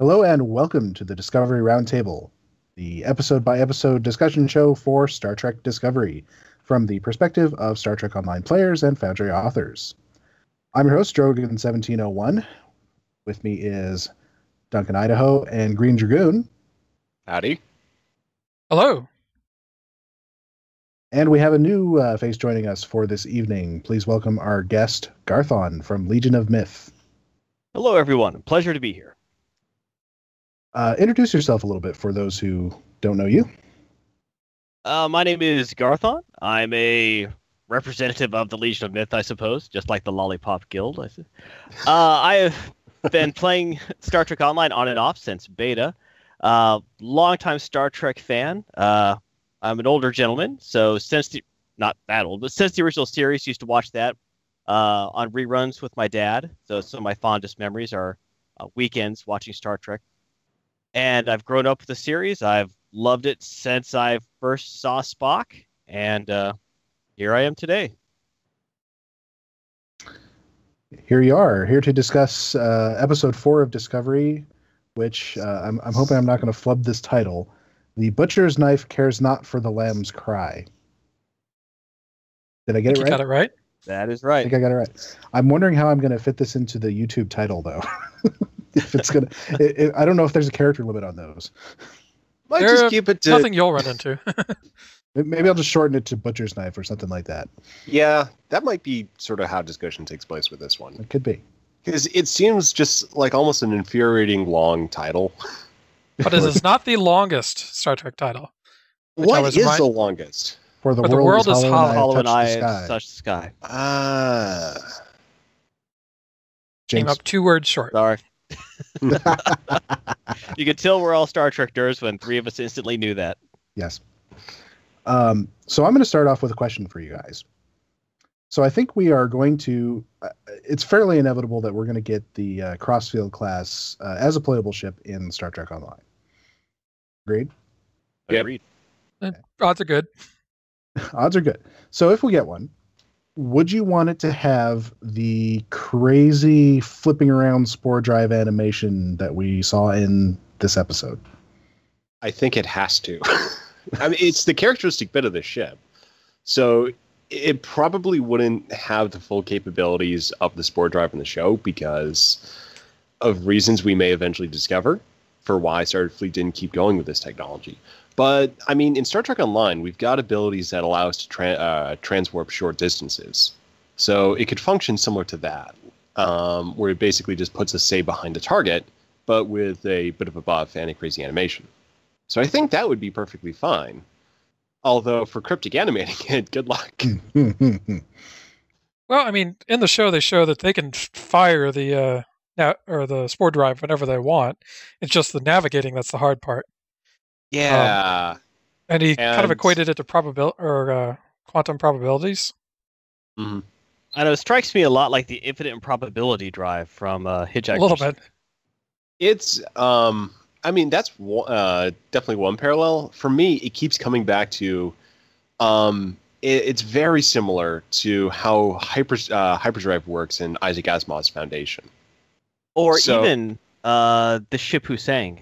Hello and welcome to the Discovery Roundtable, the episode-by-episode discussion show for Star Trek Discovery, from the perspective of Star Trek Online players and Foundry authors. I'm your host, Drogan1701. With me is Duncan Idaho and Greendragoon. Howdy. Hello. And we have a new face joining us for this evening. Please welcome our guest, Garthon from Legion of Myth. Hello, everyone. Pleasure to be here. Introduce yourself a little bit for those who don't know you. My name is Garthon. I'm a representative of the Legion of Myth, I suppose, just like the Lollipop Guild. I have been playing Star Trek Online on and off since beta. Longtime Star Trek fan. I'm an older gentleman, so not that old, but since the original series, used to watch that on reruns with my dad. So some of my fondest memories are weekends watching Star Trek. And I've grown up with the series. I've loved it since I first saw Spock, and here I am today. Here you are, here to discuss episode 4 of Discovery, which I'm hoping I'm not going to flub this title. The Butcher's Knife Cares Not for the Lamb's Cry. Did I get it right? You got it right? That is right. I think I got it right. I'm wondering how I'm going to fit this into the YouTube title, though. If it's gonna, I don't know if there's a character limit on those. Might just keep it to nothing you'll run into. Maybe I'll just shorten it to Butcher's Knife or something like that. Yeah, that might be sort of how discussion takes place with this one. It could be. Because it seems just like almost an infuriating long title. But it is not the longest Star Trek title. What is the longest? For the world is hollow and I have touched the sky. Came up 2 words short. Sorry. You can tell we're all Star Trek nerds when 3 of us instantly knew that. Yes. So I'm going to start off with a question for you guys. So I think we are going to, it's fairly inevitable that we're going to get the Crossfield class as a playable ship in Star Trek Online. Agreed? Yep. Agreed. Odds are good. Odds are good. So if we get one, would you want it to have the crazy flipping around spore drive animation that we saw in this episode? I think it has to. I mean, it's the characteristic bit of the ship. So it probably wouldn't have the full capabilities of the spore drive in the show because of reasons we may eventually discover for why Starfleet didn't keep going with this technology. But, I mean, in Star Trek Online, we've got abilities that allow us to transwarp short distances. So it could function similar to that, where it basically just puts us, say, behind a target, but with a bit of a buff and a crazy animation. So I think that would be perfectly fine. Although, for cryptic animating it, good luck. Well, I mean, in the show, they show that they can fire the spore drive whenever they want. It's just the navigating that's the hard part. Yeah. And he kind of equated it to quantum probabilities. Mm-hmm. I know, it strikes me a lot like the infinite improbability drive from Hitchhiker's. A little bit. It's, I mean, that's definitely one parallel. For me, it keeps coming back to, it's very similar to how hyperdrive works in Isaac Asimov's Foundation. Or even the ship who sang.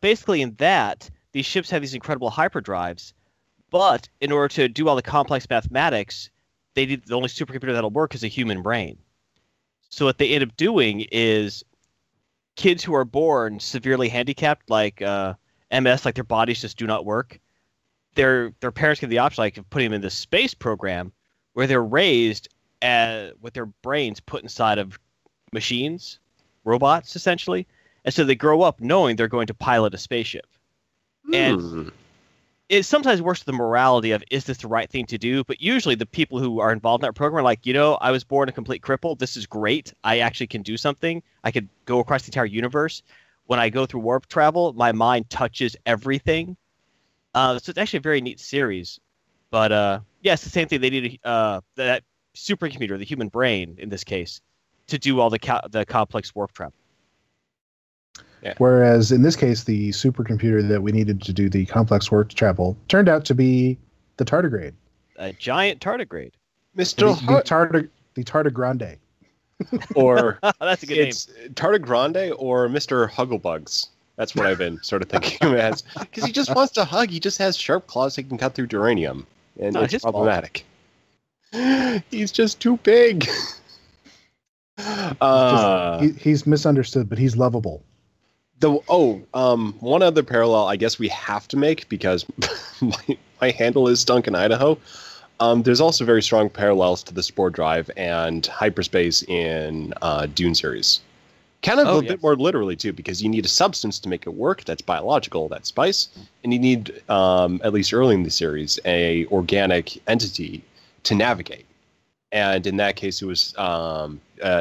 Basically, in that, these ships have these incredible hyperdrives, but in order to do all the complex mathematics, they need the only supercomputer that'll work is a human brain. So what they end up doing is kids who are born severely handicapped, like MS, like their bodies just do not work. Their parents give the option, like, of putting them in this space program where they're raised with their brains put inside of machines, robots, essentially. And so they grow up knowing they're going to pilot a spaceship. And it sometimes works with the morality of, is this the right thing to do? But usually the people who are involved in that program are like, I was born a complete cripple. This is great. I actually can do something. I could go across the entire universe. When I go through warp travel, my mind touches everything. So it's actually a very neat series. But yeah, it's the same thing. They need that supercomputer, the human brain in this case, to do all the complex warp travel. Yeah. Whereas in this case, the supercomputer that we needed to do the complex warp travel turned out to be the tardigrade. A giant tardigrade. Mr. The tardigrade. Or That's a good name. it's Tardigrade or Mr. Hugglebugs. That's what I've been sort of thinking of him as. Because he just wants to hug. He just has sharp claws that can cut through duranium. And it's problematic. He's just too big. He's misunderstood, but he's lovable. One other parallel I guess we have to make, because my handle is Duncan Idaho. There's also very strong parallels to the Spore Drive and hyperspace in Dune series. Kind of bit more literally, too, because you need a substance to make it work. That's biological, that's spice. And you need, at least early in the series, a organic entity to navigate. And in that case, it was a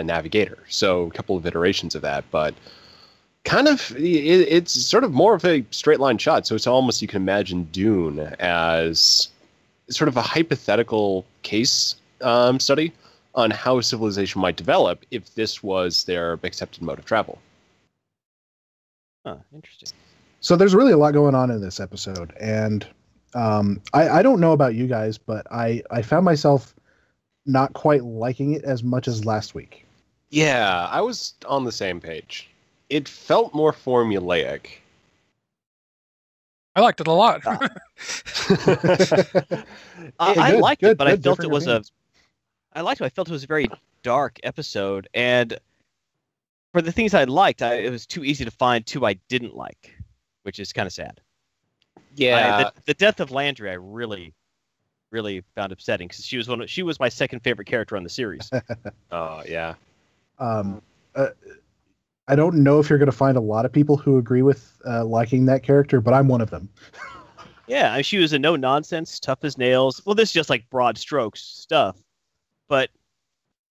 navigator. So a couple of iterations of that. But kind of, it's sort of more of a straight line shot. So it's almost, you can imagine Dune as sort of a hypothetical case study on how a civilization might develop if this was their accepted mode of travel. Huh, interesting. So there's really a lot going on in this episode, and I don't know about you guys, but I found myself not quite liking it as much as last week. Yeah, I was on the same page. It felt more formulaic. I liked it a lot. I liked it, but I felt it was I felt it was a very dark episode, and for the things I liked, it was too easy to find two I didn't like, which is kind of sad. Yeah, the death of Landry, I really found upsetting, because she was my second favorite character on the series. Oh yeah. I don't know if you're going to find a lot of people who agree with liking that character, but I'm one of them. Yeah, I mean, she was a no-nonsense, tough as nails. Well, this is just like broad strokes stuff. But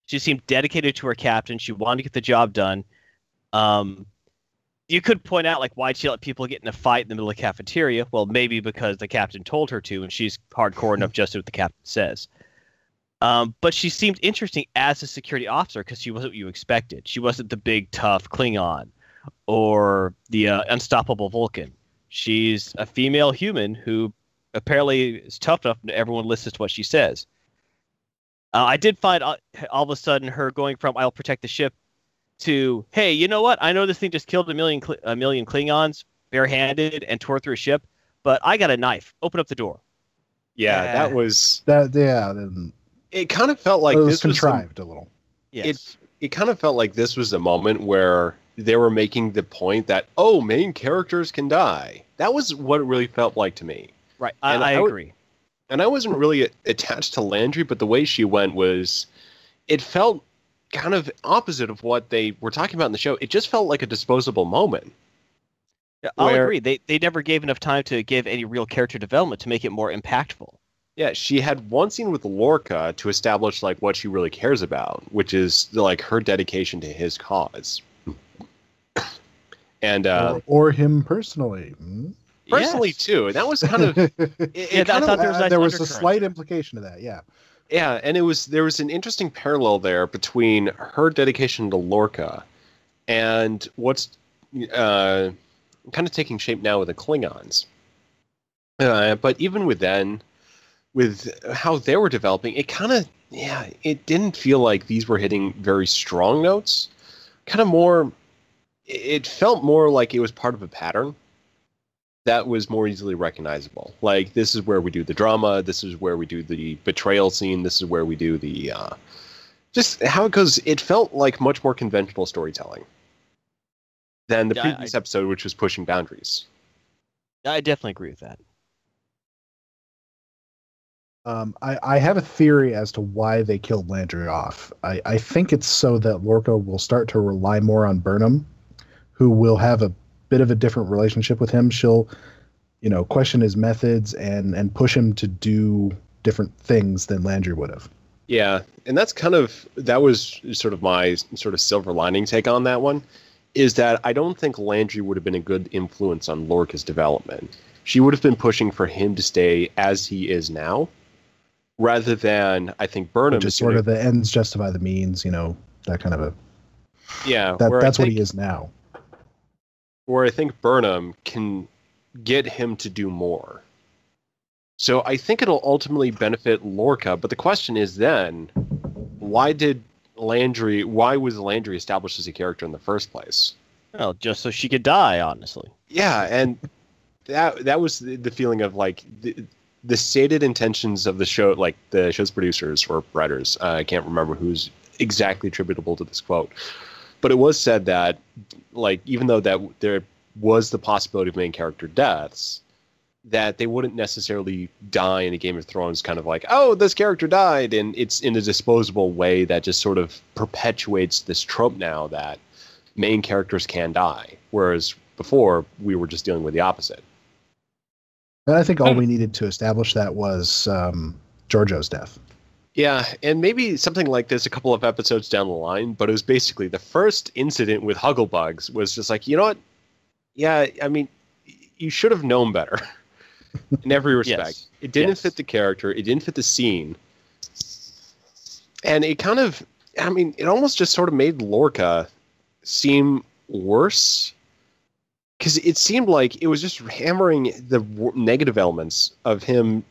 she seemed dedicated to her captain. She wanted to get the job done. You could point out, like, why'd she let people get in a fight in the middle of the cafeteria? Well, maybe because the captain told her to, and she's hardcore enough just to do what the captain says. But she seemed interesting as a security officer because she wasn't what you expected. She wasn't the big, tough Klingon or the unstoppable Vulcan. She's a female human who apparently is tough enough that everyone listens to what she says. I did find all of a sudden her going from "I'll protect the ship" to "Hey, you know what? I know this thing just killed a million Klingons barehanded and tore through a ship, but I got a knife. Open up the door." Yeah, that was that. Yeah, it kind of felt like this was contrived a little. Yes. It kind of felt like this was a moment where they were making the point that main characters can die. That was what it really felt like to me. Right, I agree. And I wasn't really attached to Landry, but the way she went it felt kind of opposite of what they were talking about in the show. It just felt like a disposable moment. Yeah, I'll agree. They never gave enough time to give any real character development to make it more impactful. Yeah, she had one scene with Lorca to establish like what she really cares about, which is like her dedication to his cause. And or him personally. Personally, too. And that was kind of... there was a slight implication to that, yeah. Yeah, and there was an interesting parallel there between her dedication to Lorca and what's kind of taking shape now with the Klingons. But even with how they were developing, it kind of... Yeah, it didn't feel like these were hitting very strong notes. Kind of more... It felt more like it was part of a pattern that was more easily recognizable. Like, this is where we do the drama, this is where we do the betrayal scene, this is where we do the... just how it goes, it felt like much more conventional storytelling than the previous episode, which was pushing boundaries. I definitely agree with that. I have a theory as to why they killed Landry off. I think it's so that Lorca will start to rely more on Burnham, who will have a bit of a different relationship with him. She'll, question his methods and push him to do different things than Landry would have. Yeah, and that was sort of my sort of silver lining take on that one, is that I don't think Landry would have been a good influence on Lorca's development. She would have been pushing for him to stay as he is now, rather than, I think, Burnham... Just sort of the ends justify the means, that kind of a... Yeah. That's what he is now. Where I think Burnham can get him to do more. So I think it'll ultimately benefit Lorca, but the question is then, why did Landry, why was Landry established as a character in the first place? Well, just so she could die, honestly. Yeah, and that was the feeling of like the stated intentions of the show, like the show's producers or writers. I can't remember who's exactly attributable to this quote, but it was said that, like, even though that there was the possibility of main character deaths, that they wouldn't necessarily die in a Game of Thrones kind of like, oh, this character died, and it's in a disposable way that just sort of perpetuates this trope now that main characters can die, whereas before we were just dealing with the opposite. And I think all we needed to establish that was Giorgio's death. Yeah, and maybe something like this a couple of episodes down the line, but it was basically the first incident with Hugglebugs was just like, you know what? Yeah, I mean, you should have known better in every respect. Yes. It didn't fit the character. It didn't fit the scene. And it kind of, I mean, it almost just sort of made Lorca seem worse, because it seemed like it was just hammering the negative elements of him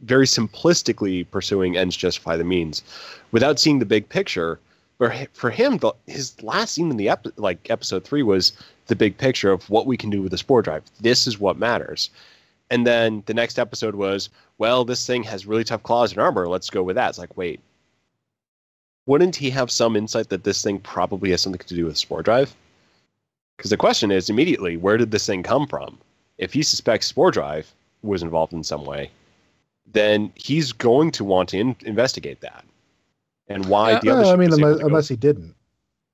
very simplistically pursuing ends justify the means without seeing the big picture. But for him, his last scene in the episode 3 was the big picture of what we can do with the spore drive. This is what matters. And then the next episode was, well, this thing has really tough claws and armor. Let's go with that. It's like, wait, wouldn't he have some insight that this thing probably has something to do with spore drive? Because the question is immediately, where did this thing come from? If he suspects spore drive was involved in some way, then he's going to want to investigate that. And why the other... I mean, unless he didn't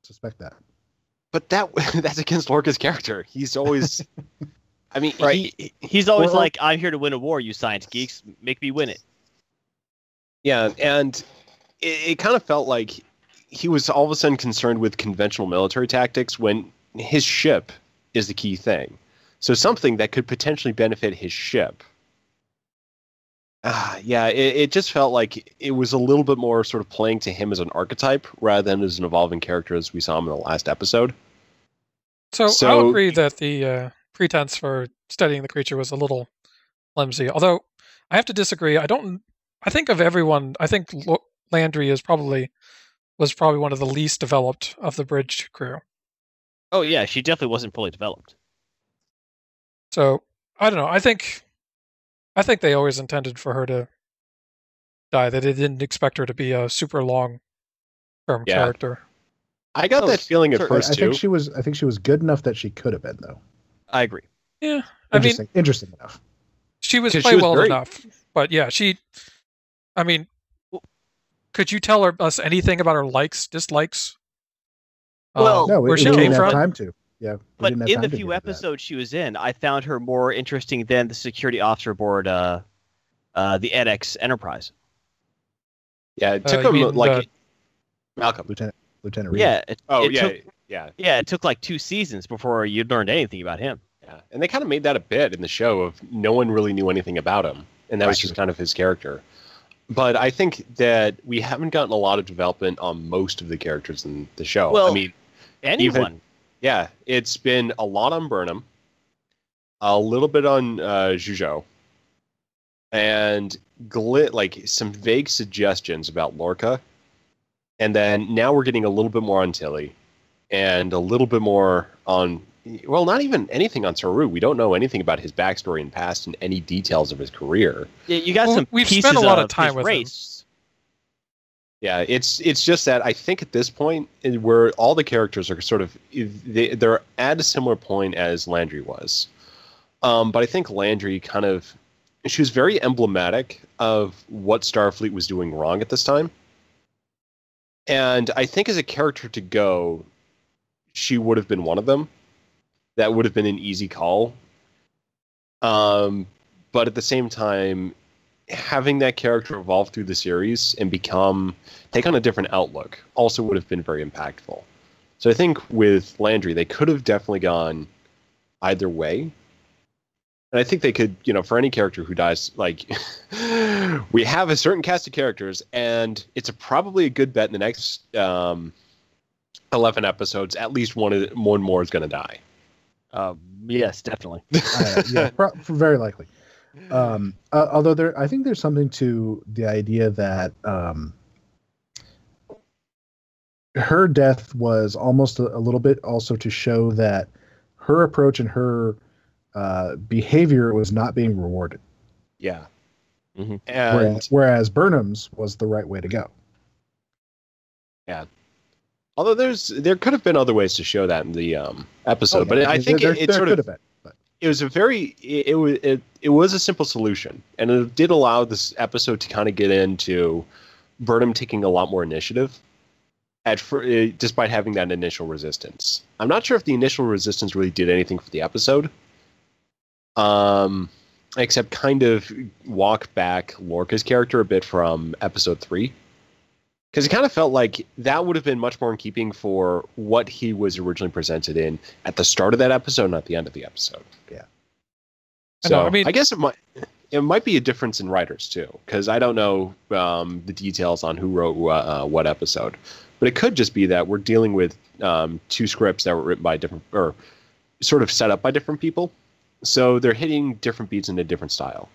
suspect that. But that's against Lorca's character. He's always... I mean, right. He's always like, I'm here to win a war, you science geeks. Make me win it. Yeah, and it kind of felt like he was all of a sudden concerned with conventional military tactics when his ship is the key thing. So something that could potentially benefit his ship. Yeah, it just felt like it was a little bit more sort of playing to him as an archetype rather than as an evolving character as we saw him in the last episode. So I'll agree that the pretense for studying the creature was a little flimsy. Although I have to disagree. I think of everyone. I think Landry was probably one of the least developed of the bridge crew. Oh yeah, she definitely wasn't fully developed. So I don't know. I think they always intended for her to die. They didn't expect her to be a super long-term character. I got that feeling at first too. I think she was good enough that she could have been, though. I agree. Yeah, interesting enough. She was played well enough, but yeah, I mean, could you tell us anything about her likes, dislikes? Well, no, where she came didn't from? have time to. Yeah, but in the few episodes she was in, I found her more interesting than the security officer aboard the edX Enterprise. Yeah, it took him Malcolm, Lieutenant Reed. Yeah. It took like 2 seasons before you learned anything about him. Yeah, and they kind of made that a bit in the show of no one really knew anything about him, and that was just kind of his character. But I think that we haven't gotten a lot of development on most of the characters in the show. Well, I mean, anyone. Yeah, it's been a lot on Burnham, a little bit on Zhuzhou, and like some vague suggestions about Lorca. And then now we're getting a little bit more on Tilly, and a little bit more on, well, not even anything on Saru. We don't know anything about his backstory and past and any details of his career. Yeah, you got some we've pieces spent a lot of his time with race. Yeah, it's just that I think at this point where all the characters are sort of they're at a similar point as Landry was, but I think Landry she was very emblematic of what Starfleet was doing wrong at this time, and I think as a character to go, she would have been one of them. That would have been an easy call, but at the same time, having that character evolve through the series and take on a different outlook also would have been very impactful. So I think with Landry, they could have definitely gone either way. And I think they could, for any character who dies, like, we have a certain cast of characters, and it's probably a good bet in the next 11 episodes, at least one more is going to die. Yes, definitely. Very likely. Although I think there's something to the idea that her death was almost a little bit also to show that her approach and her behavior was not being rewarded. Yeah. Mm-hmm. And whereas Burnham's was the right way to go. Yeah. Although there could have been other ways to show that in the episode, but I think it sort of been, but. It was it was a simple solution, and it did allow this episode to kind of get into Burnham taking a lot more initiative, despite having that initial resistance. I'm not sure if the initial resistance really did anything for the episode, except kind of walk back Lorca's character a bit from episode 3. Because it kind of felt like that would have been much more in keeping for what he was originally presented in at the start of that episode, not the end of the episode. Yeah. So I guess it might be a difference in writers too, because I don't know the details on who wrote what episode, but it could just be that we're dealing with 2 scripts that were written by different, or sort of set up by different people, so they're hitting different beats in a different style.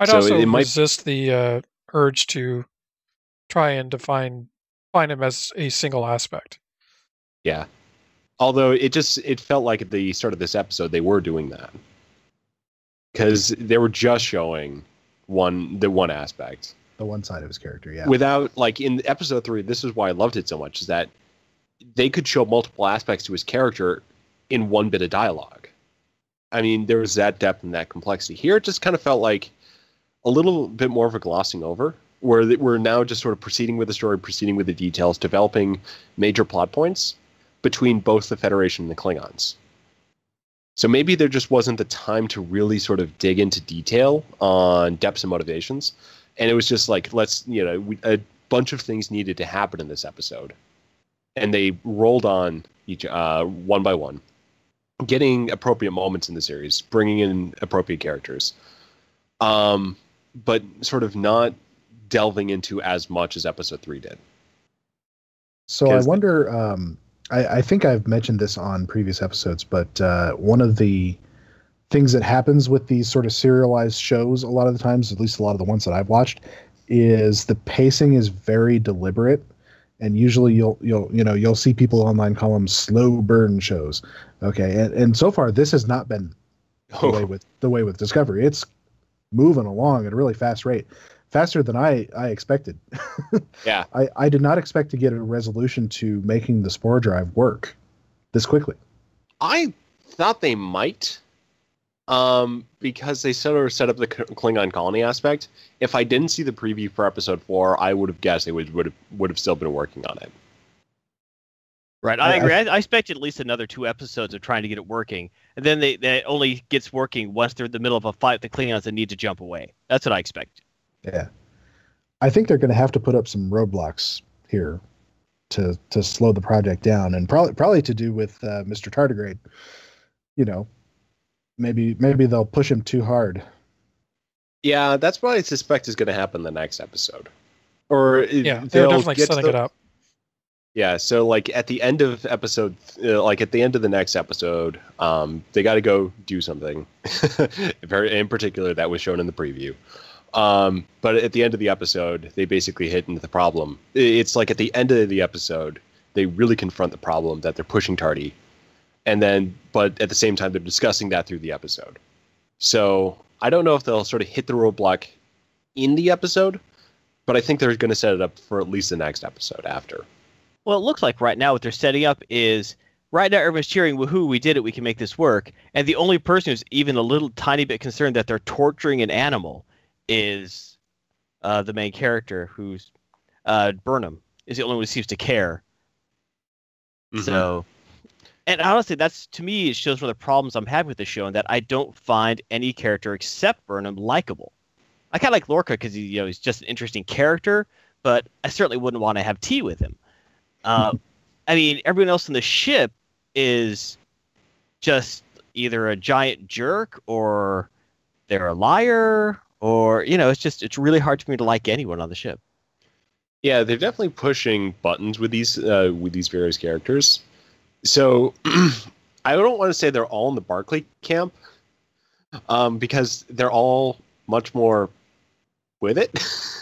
I'd also resist the urge to try and find him as a single aspect. Yeah. Although it felt like at the start of this episode they were doing that. Because they were just showing the one aspect. The one side of his character, yeah. Without, like, in episode 3, this is why I loved it so much, is that they could show multiple aspects to his character in one bit of dialogue. I mean, there was that depth and that complexity. Here it just kind of felt like a little bit more of a glossing over, where we're now just sort of proceeding with the story, proceeding with the details, developing major plot points between both the Federation and the Klingons. So maybe there just wasn't the time to really sort of dig into detail on depths and motivations. And it was just like, a bunch of things needed to happen in this episode. And they rolled on each one by one, getting appropriate moments in the series, bringing in appropriate characters, but sort of not delving into as much as episode 3 did. So I wonder, I think I've mentioned this on previous episodes, but one of the things that happens with these sort of serialized shows a lot of the times, at least a lot of the ones that I've watched, is the pacing is very deliberate. And usually you'll see people online call them slow burn shows. Okay. And so far this has not been the way with Discovery. It's moving along at a really fast rate. Faster than I expected. Yeah. I did not expect to get a resolution to making the spore drive work this quickly. I thought they might, because they sort of set up the Klingon colony aspect. If I didn't see the preview for episode 4, I would have guessed they would have still been working on it. Right, I agree. I expected at least another 2 episodes of trying to get it working, and then they only gets working once they're in the middle of a fight with the Klingons and need to jump away. That's what I expected. Yeah, I think they're going to have to put up some roadblocks here to slow the project down, and probably to do with Mr. Tardigrade. Maybe they'll push him too hard. Yeah, that's what I suspect is going to happen in the next episode. Or they're definitely setting it up. Yeah, so like at the end of episode, at the end of the next episode, they got to go do something. In particular, that was shown in the preview. But at the end of the episode, they basically hit into the problem. It's like at the end of the episode, they really confront the problem that they're pushing Tardy. But at the same time, they're discussing that through the episode. So I don't know if they'll sort of hit the roadblock in the episode, but I think they're going to set it up for at least the next episode after. Well, it looks like right now what they're setting up is, right now everyone's cheering, woohoo, we did it, we can make this work. And the only person who's even a little tiny bit concerned that they're torturing an animal is the main character, who's Burnham, is the only one who seems to care. Mm-hmm. So, and honestly, that's, to me, it shows one of the problems I'm having with the show, and that I don't find any character except Burnham likable. I kind of like Lorca because he's just an interesting character, but I certainly wouldn't want to have tea with him. I mean, everyone else in the ship is just either a giant jerk, or they're a liar, or, it's really hard for me to like anyone on the ship. Yeah, they're definitely pushing buttons with these various characters. So I don't want to say they're all in the Barclay camp, because they're all much more with it.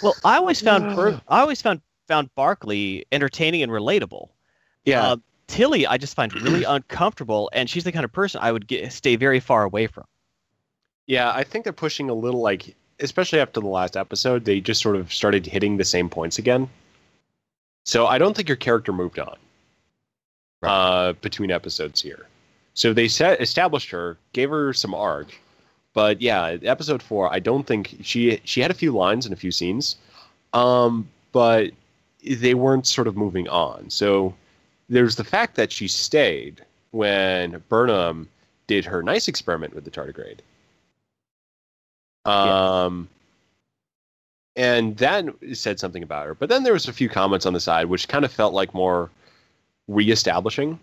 Well, I always found found Barkley entertaining and relatable. Yeah. Tilly, I just find really uncomfortable, and she's the kind of person I would stay very far away from. Yeah, I think they're pushing a little, like, especially after the last episode, they just sort of started hitting the same points again. So I don't think your character moved on between episodes here. So they established her, gave her some arc, but yeah, episode 4, I don't think she had a few lines and a few scenes, but they weren't sort of moving on. So there's the fact that she stayed when Burnham did her nice experiment with the tardigrade. And that said something about her. But then there was a few comments on the side which kind of felt like more reestablishing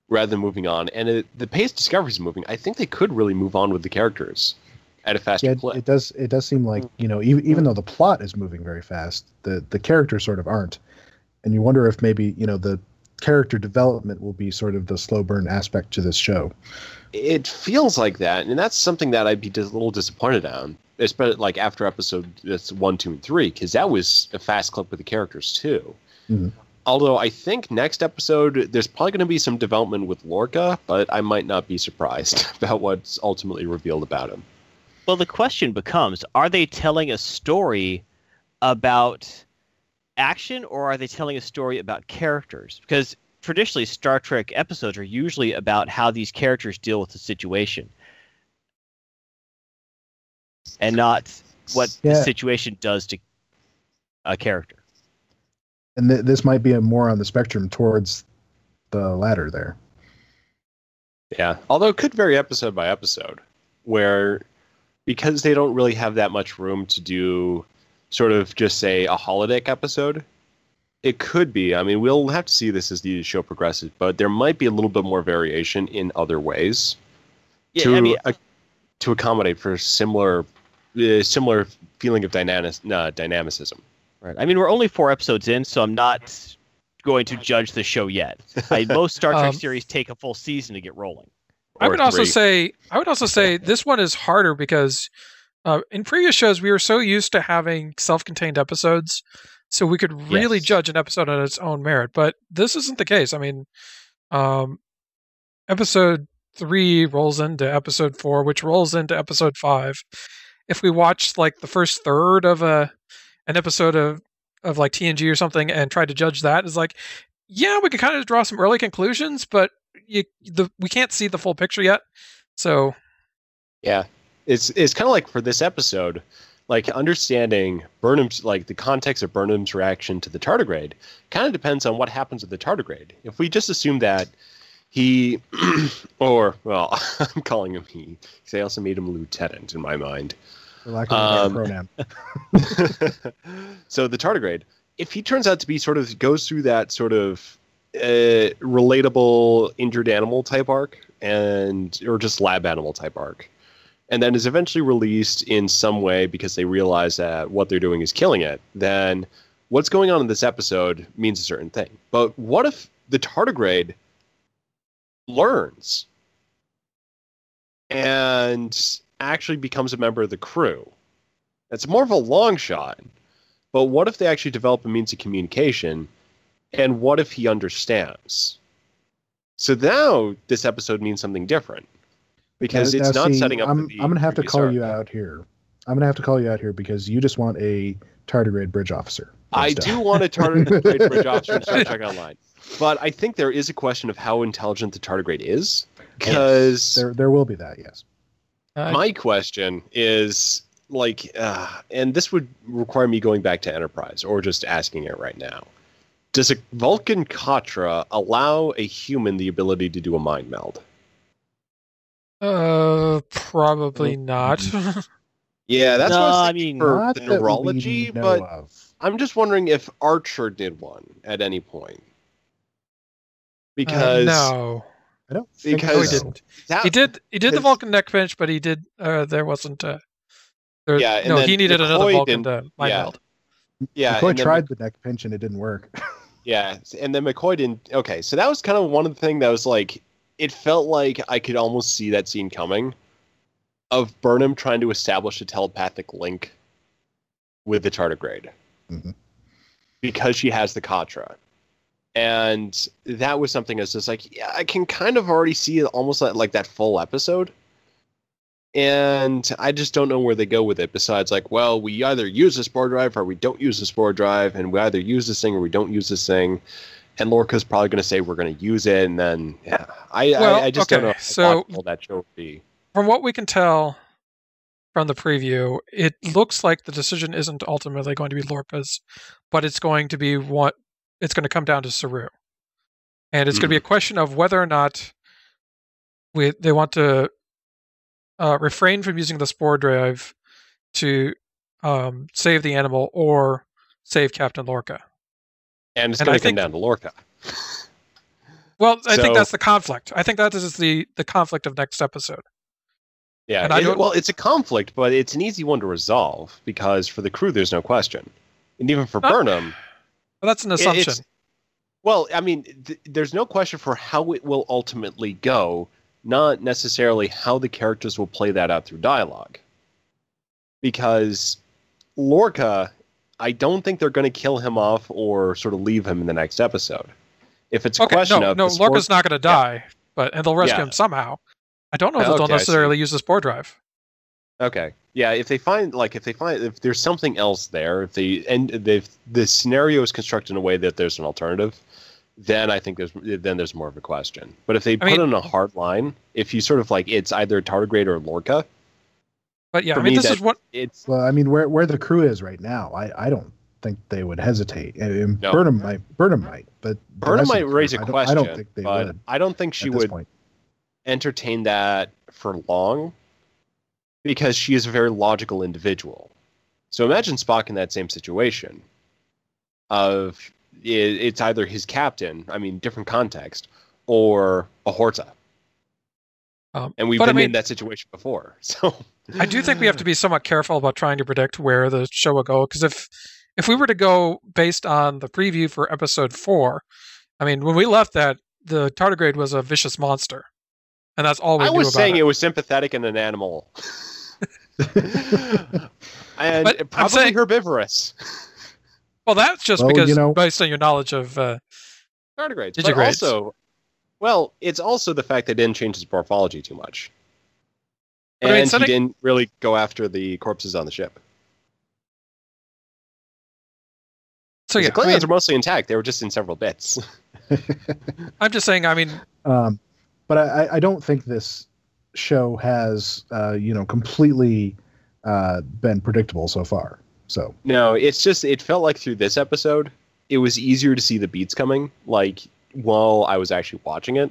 rather than moving on. And the pace Discovery is moving, I think they could really move on with the characters at a faster clip. It does seem like, even though the plot is moving very fast, the characters sort of aren't. And you wonder if maybe, the character development will be sort of the slow burn aspect to this show. It feels like that, and that's something that I'd be a little disappointed on, especially like after episode 1, 2, and 3, because that was a fast clip with the characters too. Mm-hmm. Although I think next episode there's probably going to be some development with Lorca, but I might not be surprised about what's ultimately revealed about him. Well, the question becomes: are they telling a story about action, or are they telling a story about characters? Because traditionally, Star Trek episodes are usually about how these characters deal with the situation, and not what the situation does to a character. And this might be more on the spectrum towards the latter there. Yeah, although it could vary episode by episode, where because they don't really have that much room to do sort of just say a holodeck episode, it could be. I mean, we'll have to see this as the show progresses, but there might be a little bit more variation in other ways to accommodate for similar feeling of dynamicism. Right. I mean, we're only 4 episodes in, so I'm not going to judge the show yet. Most Star Trek series take a full season to get rolling. I would also say this one is harder because in previous shows we were so used to having self-contained episodes, so we could really judge an episode on its own merit. But this isn't the case. I mean, episode 3 rolls into episode 4, which rolls into episode 5. If we watched like the first third of an episode of like TNG or something and tried to judge that, it's like, yeah, we could kind of draw some early conclusions, but we can't see the full picture yet. So yeah, it's kind of like for this episode, like understanding Burnham's, like the context of Burnham's reaction to the tardigrade kind of depends on what happens with the tardigrade. If we just assume that he, or well, I'm calling him he, because I also made him lieutenant in my mind. For lack of a pronoun. So the tardigrade, if he turns out to be sort of goes through that sort of relatable injured animal type arc or just lab animal type arc, and then is eventually released in some way because they realize that what they're doing is killing it, then what's going on in this episode means a certain thing. But what if the tardigrade learns and actually becomes a member of the crew? That's more of a long shot. But what if they actually develop a means of communication? And what if he understands? So now this episode means something different. Because it's not setting up. I'm going to have to call you out here. I'm going to have to call you out here because you just want a tardigrade bridge officer. I do want a tardigrade bridge officer in Star Trek Online. But I think there is a question of how intelligent the tardigrade is. Because there will be that, yes. My question is, like, and this would require me going back to Enterprise or just asking it right now. Does a Vulcan Katra allow a human the ability to do a mind meld? Probably not. Yeah, that's what I mean for the that neurology, but I'm just wondering if Archer did one at any point. Because no. I don't think he didn't. He did the Vulcan neck pinch, but he did there wasn't he needed another Vulcan to mind meld. Yeah, McCoy tried the neck pinch and it didn't work. Yeah, and then McCoy didn't. Okay, so that was kind of one of the things that was like, it felt like I could almost see that scene coming of Burnham trying to establish a telepathic link with the tardigrade. Mm-hmm. because she has the Katra. And that was something that's just like, yeah, I can kind of already see it almost like that full episode. And I just don't know where they go with it, besides like, well, we either use the spore drive or we don't use the spore drive, and we either use this thing or we don't use this thing. And Lorca's probably going to say we're going to use it, and then, yeah. I just don't know how possible that show would be. From what we can tell from the preview, it looks like the decision isn't ultimately going to be Lorca's, but it's going to be it's going to come down to Saru. And it's going to be a question of whether or not they want to refrain from using the spore drive to save the animal or save Captain Lorca. And it's going to come down to Lorca. Well, I think that's the conflict. I think that is the conflict of next episode. Yeah, it's a conflict, but it's an easy one to resolve, because for the crew, there's no question. And even for Burnham... Well, that's an assumption. Well, I mean, there's no question for how it will ultimately go, not necessarily how the characters will play that out through dialogue. Because Lorca, I don't think they're going to kill him off or sort of leave him in the next episode. If it's a question of... No, Lorca's not going to die, and they'll rescue him somehow. I don't know that they'll necessarily use the spore drive. Okay. Yeah, if there's something else there, if the scenario is constructed in a way that there's an alternative, then I think there's more of a question. But if they put it in a hard line, if you sort of like it's either tardigrade or Lorca. But yeah, I mean, this is what it's. Well, I mean, where the crew is right now, I don't think they would hesitate. And no. Burnham might, but Burnham might raise a question. I don't think they would. I don't think she would entertain that for long, because she is a very logical individual. So imagine Spock in that same situation. It's either his captain, I mean, different context, or a Horta. And we've been in that situation before. So I do think we have to be somewhat careful about trying to predict where the show will go, because if we were to go based on the preview for episode 4, I mean, when we left that, the tardigrade was a vicious monster. And that's all we knew about it. I was saying it was sympathetic and an animal. And probably herbivorous. Well, that's just because based on your knowledge of tardigrades. But also, it's also the fact they didn't change his morphology too much. And he didn't really go after the corpses on the ship. So yeah, the Klingons are mostly intact. They were just in several bits. I'm just saying, I mean... but I don't think this show has, completely been predictable so far. So no, it's just it felt like through this episode, it was easier to see the beats coming, like while I was actually watching it.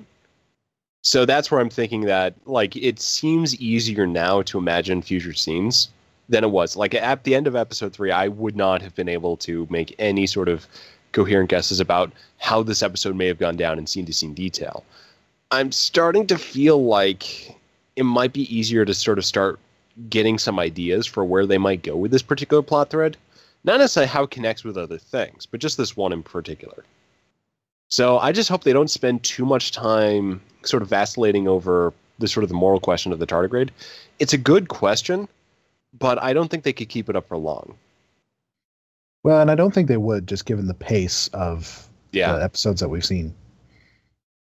So that's where I'm thinking that it seems easier now to imagine future scenes than it was. Like at the end of episode 3, I would not have been able to make any sort of coherent guesses about how this episode may have gone down in scene-to-scene detail. I'm starting to feel like it might be easier to sort of start getting some ideas for where they might go with this particular plot thread. Not necessarily how it connects with other things, but just this one in particular. So I just hope they don't spend too much time sort of vacillating over the sort of the moral question of the tardigrade. It's a good question, but I don't think they could keep it up for long. Well, and I don't think they would, just given the pace of the episodes that we've seen.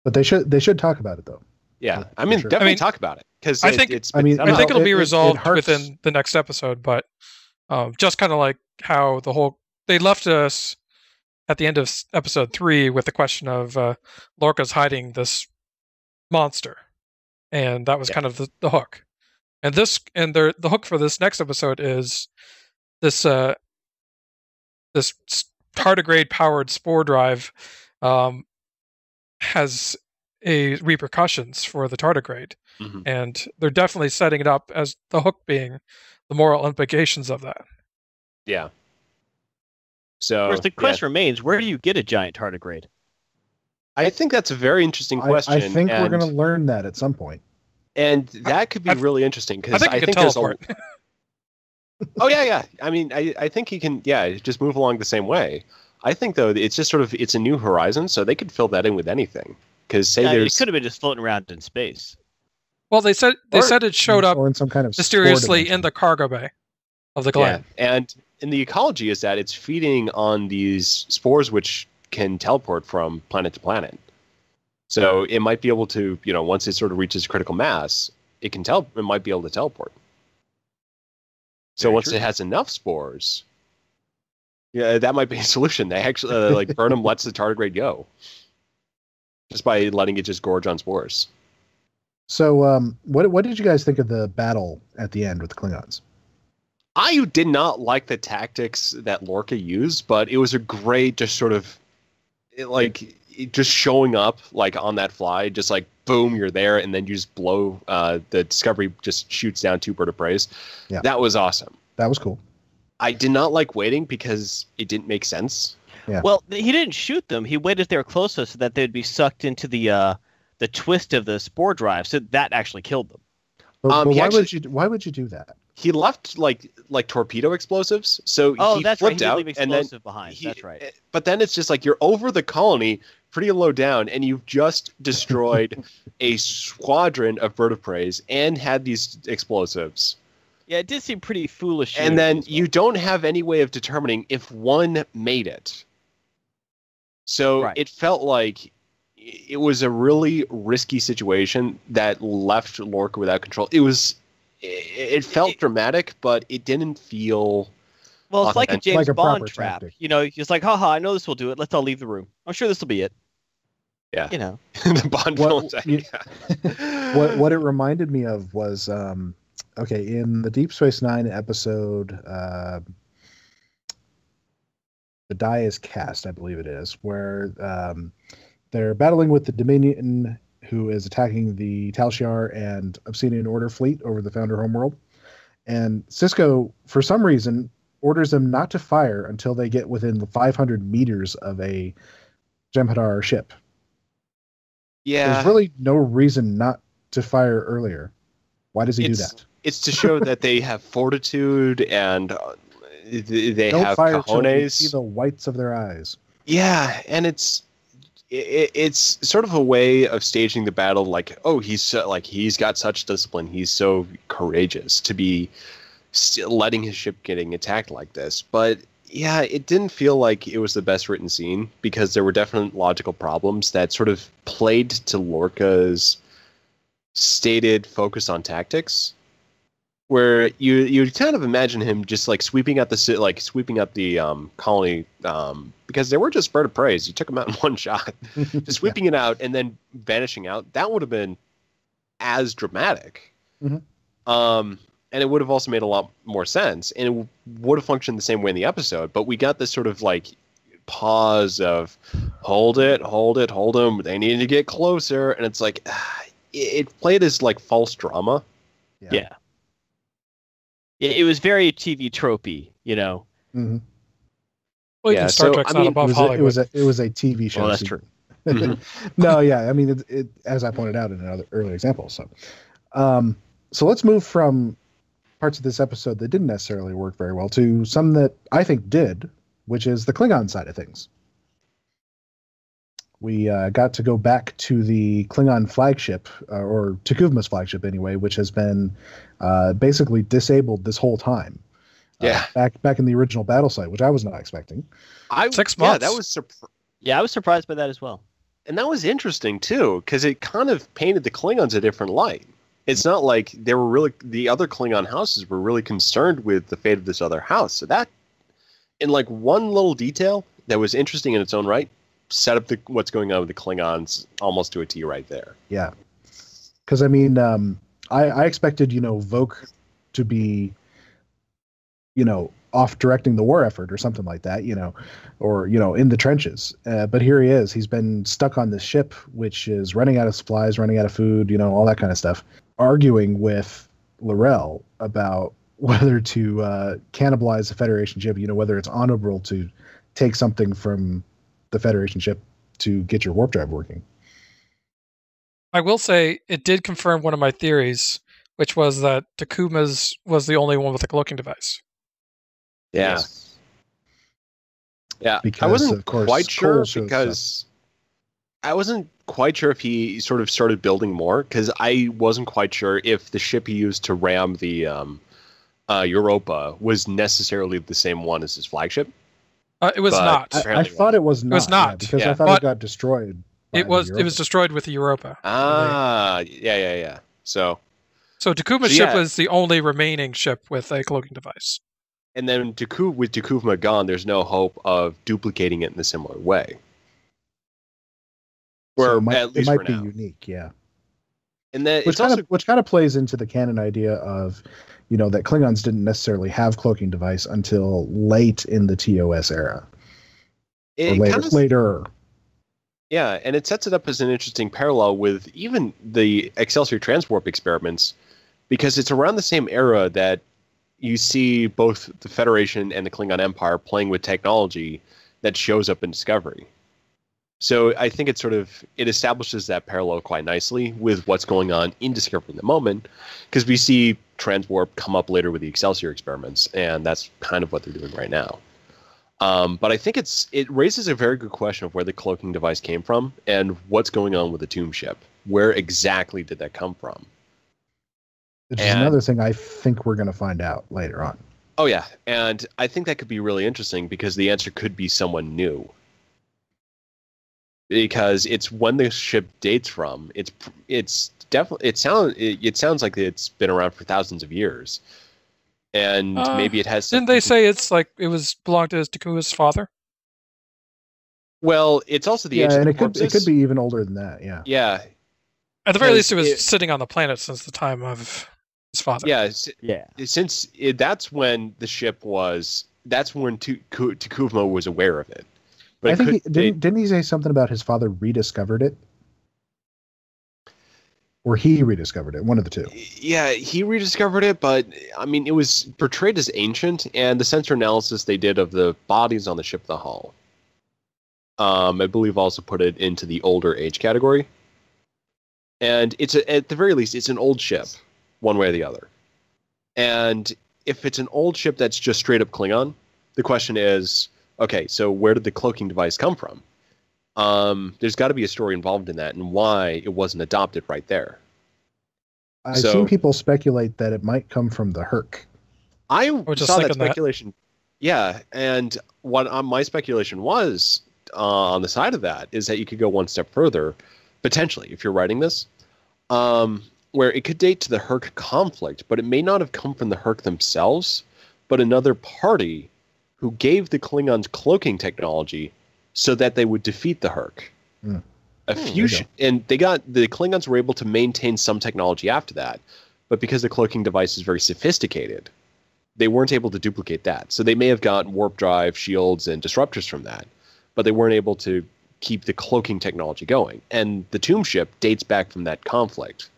But they should talk about it, though. Yeah, I mean, definitely talk about it, because I think it'll be resolved within the next episode. But just kind of like how they left us at the end of episode 3 with the question of Lorca's hiding this monster, and that was kind of the hook. And the hook for this next episode is this this tardigrade powered spore drive has repercussions for the tardigrade, and they're definitely setting it up as the hook being the moral implications of that. Yeah. So, of course, the question remains: where do you get a giant tardigrade? I think that's a very interesting question. I think we're going to learn that at some point, and that could be really interesting, because I think there's a. Oh yeah. I mean, I think he can. Yeah, just move along the same way. I think though it's just sort of it's a new horizon, so they could fill that in with anything. Because it could have been just floating around in space. Well, they said it showed up or in some kind of mysteriously in the cargo bay of the Glen. Yeah, in the ecology is that it's feeding on these spores which can teleport from planet to planet. So it might be able to, once it sort of reaches critical mass, it might be able to teleport. So once it has enough spores, that might be a solution. They actually Burnham lets the tardigrade go just by letting it just gorge on spores. So what did you guys think of the battle at the end with the Klingons? I did not like the tactics that Lorca used, but it was a great just sort of just showing up on that fly, just boom, you're there, and then you just blow. The Discovery just shoots down 2 bird of prey. Yeah. That was awesome. That was cool. I did not like waiting because it didn't make sense. Yeah. Well, he didn't shoot them. He waited there close so that they'd be sucked into the twist of the spore drive. So that actually killed them. But why would you do that? He left like torpedo explosives, so he flipped out, and then behind. That's right. But then it's just you're over the colony, pretty low down, and you've just destroyed a squadron of bird of prey and had these explosives. Yeah, it did seem pretty foolish. And then you don't have any way of determining if one made it. So It felt like it was a really risky situation that left Lorca without control. It felt dramatic, but it didn't feel. Well, it's like a James Bond trap. Tactic. He's like, haha, I know this will do it. Let's all leave the room. I'm sure this will be it. Yeah. The Bond films. What it reminded me of was, in the Deep Space Nine episode, The Die is Cast, I believe it is, where they're battling with the Dominion, who is attacking the Tal Shiar and Obsidian Order fleet over the Founder homeworld. And Sisko, for some reason, orders them not to fire until they get within the 500 meters of a Jem'Hadar ship. Yeah. There's really no reason not to fire earlier. Why does he do that? It's to show that they have fortitude and they Don't have fire cojones. You see the whites of their eyes. Yeah, and it's sort of a way of staging the battle. He's got such discipline. He's so courageous to be letting his ship getting attacked like this. But yeah, it didn't feel like it was the best written scene because there were definite logical problems that sort of played to Lorca's stated focus on tactics, where you kind of imagine him just sweeping up the colony, because they were just bird of prey. You took them out in one shot, just sweeping it out and then vanishing out. That would have been as dramatic, and it would have also made a lot more sense, and it would have functioned the same way in the episode. But we got this sort of pause of hold them. They need to get closer, and it's it played as false drama. Yeah. It was very TV tropey, Mm-hmm. Well, Star Trek's not above Hollywood. It was a TV show. Well, that's true. No, yeah. I mean, it as I pointed out in another earlier example. So, so let's move from parts of this episode that didn't necessarily work very well to some that I think did, which is the Klingon side of things. We got to go back to the Klingon flagship, or T'Kuvma's flagship anyway, which has been basically disabled this whole time. Yeah. Back in the original battle site, which I was not expecting. 6 months. Yeah, that was I was surprised by that as well. And that was interesting too, because it kind of painted the Klingons a different light. It's not like the other Klingon houses were really concerned with the fate of this other house. So that, in one little detail that was interesting in its own right, set up what's going on with the Klingons almost to a T right there. Yeah. Because, I mean, I expected, Voq to be, off directing the war effort or something like that, or, in the trenches. But here he is. He's been stuck on this ship, which is running out of supplies, running out of food, all that kind of stuff, arguing with L'Rell about whether to cannibalize the Federation ship, whether it's honorable to take something from the Federation ship to get your warp drive working. I will say it did confirm one of my theories, which was that T'Kuvma's was the only one with a cloaking device. Yeah. Yes. Yeah. Because, I wasn't of course, quite sure because I wasn't quite sure if he sort of started building more, because I wasn't quite sure if the ship he used to ram the Europa was necessarily the same one as his flagship. It was not. I thought it was not. It was not. Because I thought it got destroyed. It was destroyed with the Europa. Yeah. So Takuma's ship was the only remaining ship with a cloaking device. And then with Takuma gone, there's no hope of duplicating it in a similar way. Or it might be unique, yeah. And then which kind of plays into the canon idea of, that Klingons didn't necessarily have cloaking device until late in the TOS era. Later. Yeah, and it sets it up as an interesting parallel with even the Excelsior transwarp experiments, because it's around the same era that you see both the Federation and the Klingon Empire playing with technology that shows up in Discovery. So I think it establishes that parallel quite nicely with what's going on in Discovery in the moment, because we see transwarp come up later with the Excelsior experiments, and that's kind of what they're doing right now. But I think it raises a very good question of where the cloaking device came from and what's going on with the Tomb ship. Where exactly did that come from? Which is another thing I think we're going to find out later on. Oh, yeah. And I think that could be really interesting because the answer could be someone new. Because it's when the ship dates from. It's definitely it sounds like it's been around for thousands of years. And maybe it has. Didn't they say it's like it belonged to Takuma's father? Well, it's also the ancient and corpses. It could be even older than that. Yeah. Yeah. At the very least, it was sitting on the planet since the time of his father. Yeah. Since that's when the ship was. That's when Takuma was aware of it. But I think didn't he say something about his father rediscovered it? Or he rediscovered it, one of the two. Yeah, he rediscovered it, but I mean, it was portrayed as ancient, and the sensor analysis they did of the bodies on the ship, the hull, I believe also put it into the older age category. And at the very least, it's an old ship, one way or the other. And if it's an old ship that's just straight up Klingon, the question is, okay, so where did the cloaking device come from? There's got to be a story involved in that and why it wasn't adopted right there. I've seen people speculate that it might come from the Herc. I saw that speculation. Yeah, and what my speculation was on the side of that is that you could go one step further, potentially, if you're writing this, where it could date to the Herc conflict, but it may not have come from the Herc themselves, but another party who gave the Klingons cloaking technology so that they would defeat the Herc. A fusion, and the Klingons were able to maintain some technology after that, but because the cloaking device is very sophisticated, they weren't able to duplicate that. So they may have gotten warp drive, shields, and disruptors from that, but they weren't able to keep the cloaking technology going. And the Tomb ship dates back from that conflict.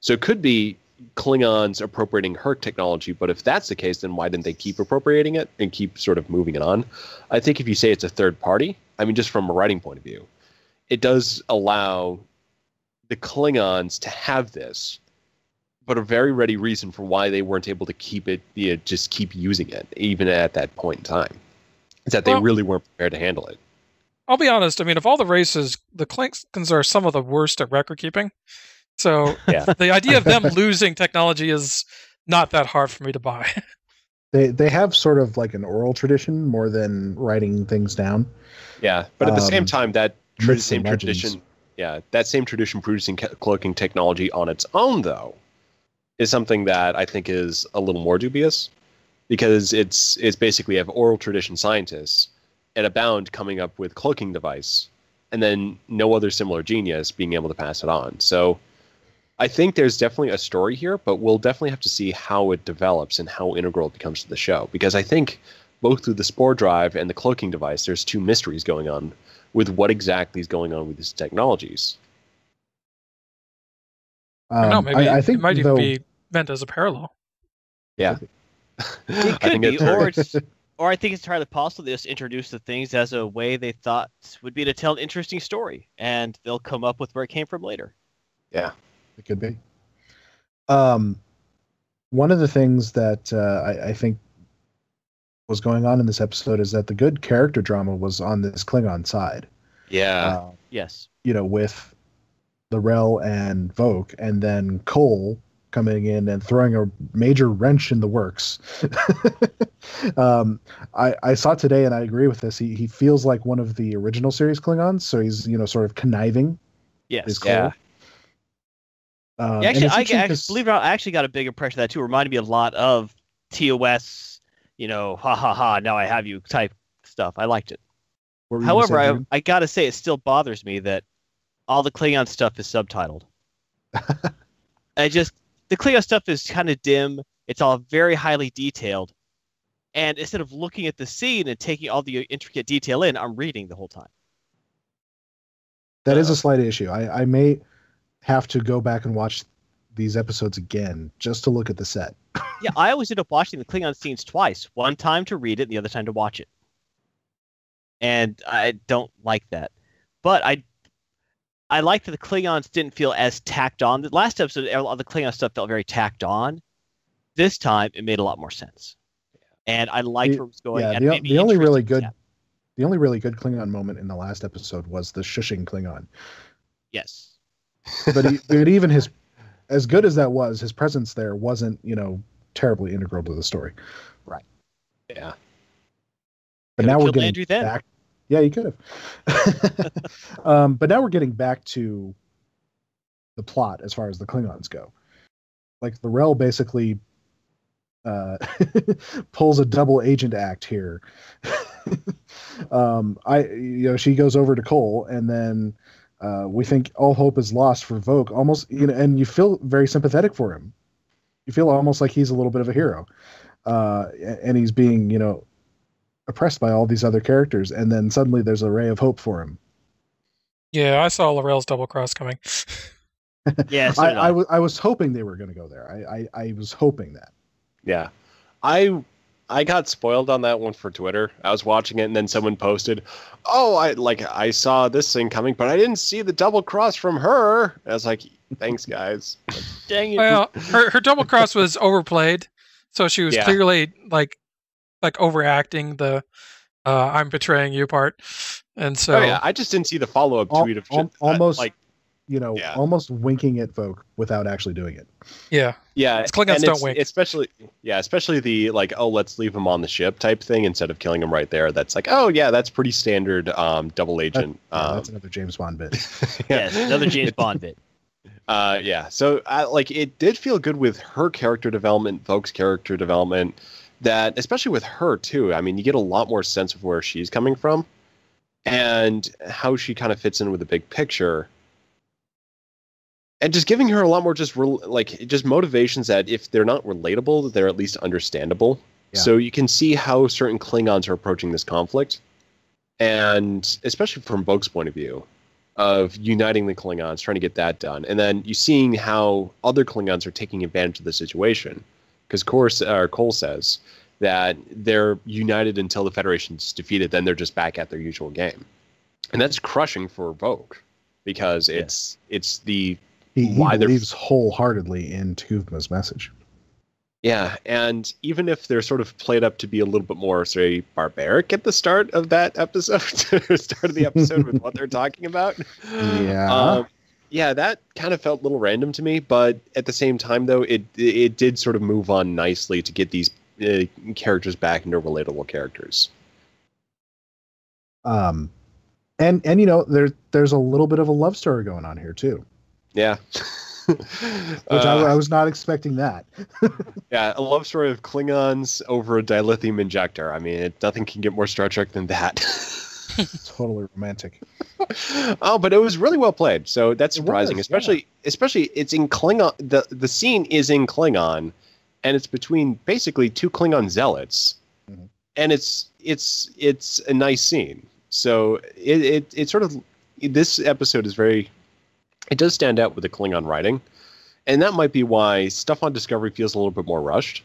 So it could be Klingons appropriating Herc technology, but if that's the case, then why didn't they keep appropriating it and keep sort of moving it on? I think if you say it's a third party, I mean, just from a writing point of view, it does allow the Klingons to have this, but a very ready reason for why they weren't able to keep it, just keep using it, even at that point in time, is that they really weren't prepared to handle it. I'll be honest. I mean, of all the races, the Klingons are some of the worst at record keeping. So the idea of them losing technology is not that hard for me to buy. They have sort of like an oral tradition more than writing things down. Yeah, but at the same time, that same tradition producing cloaking technology on its own, though, is something that I think is a little more dubious, because it's basically you have oral tradition scientists at Abound coming up with cloaking device, and then no other similar genius being able to pass it on. So I think there's definitely a story here, but we'll definitely have to see how it develops and how integral it becomes to the show, because I think both through the spore drive and the cloaking device, there's two mysteries going on with what exactly is going on with these technologies. No, maybe I think it might even be meant as a parallel. Yeah. It could be, or I think it's entirely possible they just introduced the things as a way they thought would be to tell an interesting story, and they'll come up with where it came from later. Yeah. It could be. One of the things that I think was going on in this episode is that the good character drama was on this Klingon side. Yes. With L'Rell and Voke, and then Cole coming in and throwing a major wrench in the works. I saw today, and I agree with this. He feels like one of the original series Klingons, so he's sort of conniving. Yes. Yeah. Believe it or not, I actually got a big impression of that too. It reminded me a lot of TOS, ha ha ha, now I have you type stuff. I liked it. However, I gotta say, it still bothers me that all the Klingon stuff is subtitled. The Klingon stuff is kind of dim. It's all very highly detailed. And instead of looking at the scene and taking all the intricate detail in, I'm reading the whole time. That is a slight issue. I may have to go back and watch these episodes again just to look at the set. Yeah, I always end up watching the Klingon scenes twice. One time to read it, and the other time to watch it. And I don't like that. But I like that the Klingons didn't feel as tacked on. The last episode, all the Klingon stuff felt very tacked on. This time, it made a lot more sense. And I liked where it was going. Yeah, the only really good Klingon moment in the last episode was the shushing Klingon. Yes. But even as good as that was, his presence there wasn't, terribly integral to the story. Right. Yeah. But now we're getting back. Yeah, you could have. But now we're getting back to the plot as far as the Klingons go. Like, the Rel basically pulls a double agent act here. She goes over to Cole, and then we think all hope is lost for Vogue. Almost, and you feel very sympathetic for him. You feel almost like he's a little bit of a hero, and he's being, oppressed by all these other characters, and then suddenly there's a ray of hope for him. Yeah, I saw L'Rell's double cross coming. Yeah, so I was hoping they were going to go there. I was hoping that. Yeah, I got spoiled on that one for Twitter. I was watching it, and then someone posted, "Oh, I saw this thing coming, but I didn't see the double cross from her." I was like, "Thanks, guys." Dang it. Well, her double cross was overplayed, so she was clearly like overacting the "I'm betraying you" part, and so I just didn't see the follow up tweet of almost almost winking at folk without actually doing it. Yeah. Klingons don't wink. Especially the let's leave him on the ship type thing instead of killing him right there. That's like, oh yeah, that's pretty standard double agent. That's another James Bond bit. Yes, another James Bond bit. So it did feel good with her character development, Voke's character development. That especially with her too. I mean, you get a lot more sense of where she's coming from and how she kind of fits in with the big picture. And just giving her a lot more just motivations that if they're not relatable, they're at least understandable. Yeah. So you can see how certain Klingons are approaching this conflict. And especially from Voke's point of view of uniting the Klingons, trying to get that done. And then you seeing how other Klingons are taking advantage of the situation. Because Cole says that they're united until the Federation's defeated, then they're just back at their usual game. And that's crushing for Voke. Because it's the... He believes wholeheartedly in Tuvma's message. Yeah, and even if they're sort of played up to be a little bit more, say, barbaric at the start of that episode, start of the episode with what they're talking about. Yeah. That kind of felt a little random to me, but at the same time, though, it did sort of move on nicely to get these characters back into relatable characters. And there's a little bit of a love story going on here too. Yeah. Which I was not expecting that. Yeah, a love story of Klingons over a dilithium injector. I mean, nothing can get more Star Trek than that. Totally romantic. Oh, but it was really well played, so that's surprising. Especially it's in Klingon. The scene is in Klingon, and it's between basically two Klingon zealots, and it's a nice scene. So it sort of this episode is very. It does stand out with the Klingon writing, and that might be why stuff on Discovery feels a little bit more rushed,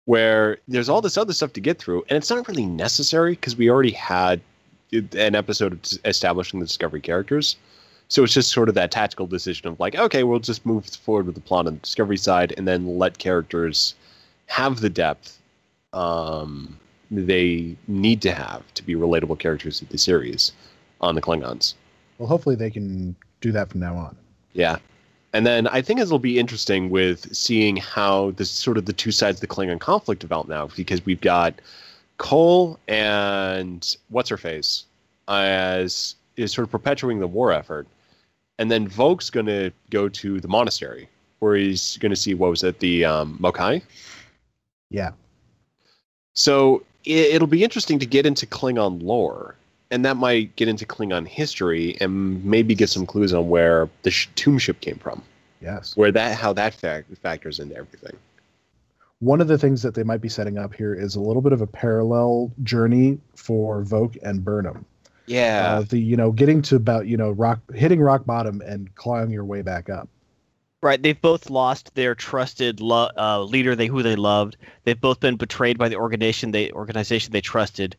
where there's all this other stuff to get through, and it's not really necessary because we already had an episode establishing the Discovery characters. So it's just sort of that tactical decision of like, okay, we'll just move forward with the plot on the Discovery side and then let characters have the depth they need to have to be relatable characters of the series on the Klingons. Well, hopefully they can do that from now on. Yeah. And then I think it'll be interesting with seeing how this sort of the two sides of the Klingon conflict develop now, because we've got Cole and what's-her-face as is sort of perpetuating the war effort. And then Voke's going to go to the monastery, where he's going to see, what was it, the Mokai? Yeah. So it'll be interesting to get into Klingon lore, and that might get into Klingon history and maybe get some clues on where the tomb ship came from. Yes. How that factors into everything. One of the things that they might be setting up here is a little bit of a parallel journey for Voke and Burnham. Yeah. Getting to about, hitting rock bottom and clawing your way back up. Right. They've both lost their trusted leader who they loved. They've both been betrayed by the organization they trusted.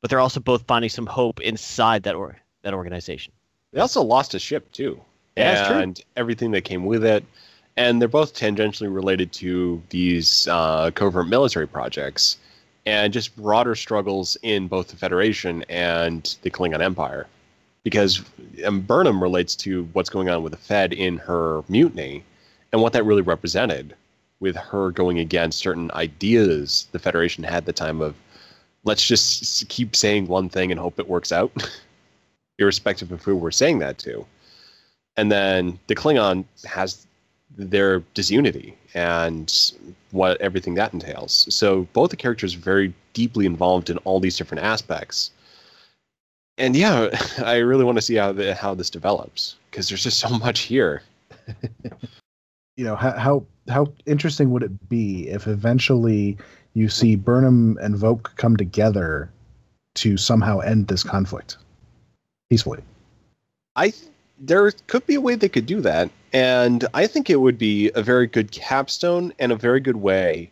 But they're also both finding some hope inside that organization. They also lost a ship, too. Yeah, that's true. And everything that came with it. And they're both tangentially related to these covert military projects and just broader struggles in both the Federation and the Klingon Empire. Because Burnham relates to what's going on with the Fed in her mutiny and what that really represented, with her going against certain ideas the Federation had at the time of, let's just keep saying one thing and hope it works out, irrespective of who we're saying that to. And then the Klingon has their disunity and what everything that entails. So both the characters are very deeply involved in all these different aspects. And yeah, I really want to see how this develops, because there's just so much here. How interesting would it be if eventually you see Burnham and Voke come together to somehow end this conflict peacefully? There could be a way they could do that, and I think it would be a very good capstone and a very good way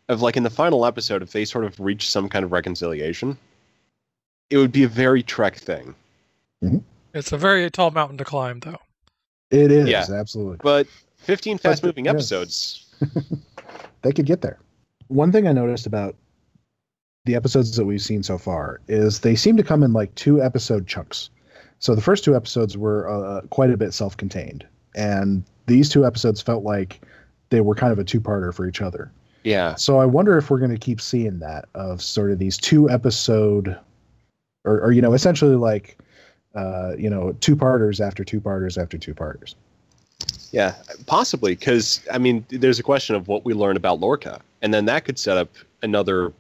of, like, in the final episode, if they sort of reach some kind of reconciliation, it would be a very Trek thing. Mm-hmm. It's a very tall mountain to climb, though. It is, yeah, absolutely. But 15 fast-moving episodes. They could get there. One thing I noticed about the episodes that we've seen so far is they seem to come in like 2-episode chunks. So the first 2 episodes were quite a bit self-contained, and these 2 episodes felt like they were kind of a 2-parter for each other. Yeah. So I wonder if we're going to keep seeing that, of sort of these 2-episode, or essentially like, 2-parters after 2-parters after 2-parters. Yeah, possibly, because, I mean, there's a question of what we learn about Lorca, and then that could set up another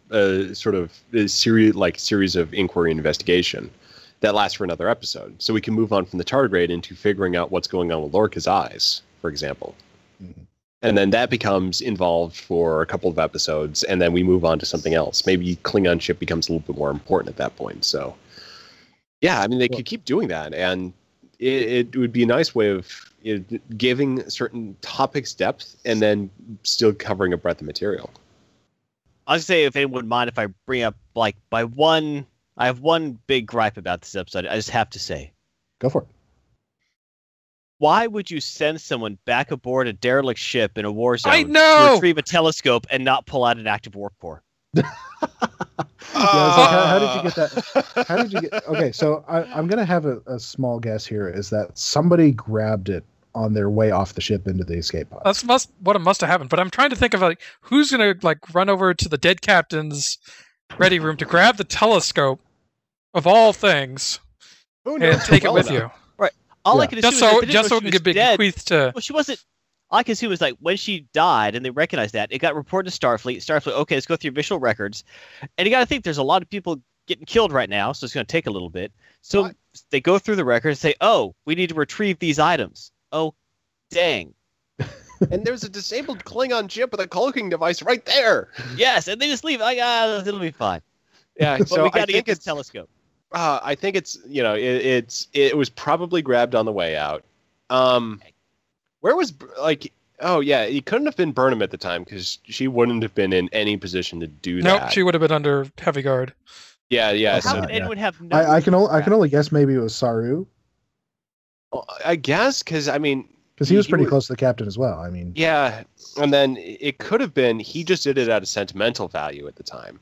sort of series of inquiry and investigation that lasts for another episode. So we can move on from the tardigrade into figuring out what's going on with Lorca's eyes, for example. Mm-hmm. And then that becomes involved for a couple of episodes, and then we move on to something else. Maybe Klingon ship becomes a little bit more important at that point. So, yeah, I mean, they could keep doing that, and it would be a nice way of giving certain topics depth and then still covering a breadth of material. I'll say, if anyone would mind if I bring up, I have one big gripe about this episode. I just have to say. Go for it. Why would you send someone back aboard a derelict ship in a war zone to retrieve a telescope and not pull out an active warp core? How did you get that? How did you get? Okay, so I'm going to have a small guess here, is that somebody grabbed it on their way off the ship into the escape pod. That's what it must have happened. But I'm trying to think of who's going to run over to the dead captain's ready room to grab the telescope of all things and take it with you. Right. All I can assume just so it can be bequeathed to. Well, she wasn't. All I can assume was when she died, and they recognized that, it got reported to Starfleet. Starfleet, okay, let's go through your official records, and you got to think there's a lot of people getting killed right now, so it's going to take a little bit. So they go through the records, and say, "Oh, we need to retrieve these items." Oh, dang. And there's a disabled Klingon ship with a cloaking device right there. Yes, and they just leave. It'll be fine. Yeah, but so we got to get this telescope. I think it's it was probably grabbed on the way out. Where was it couldn't have been Burnham at the time, because she wouldn't have been in any position to do that. Nope, she would have been under heavy guard. Yeah. How would anyone have? I can only guess maybe it was Saru. Well, I guess because he was pretty close to the captain as well. I mean, yeah, and then it could have been he just did it out of sentimental value at the time.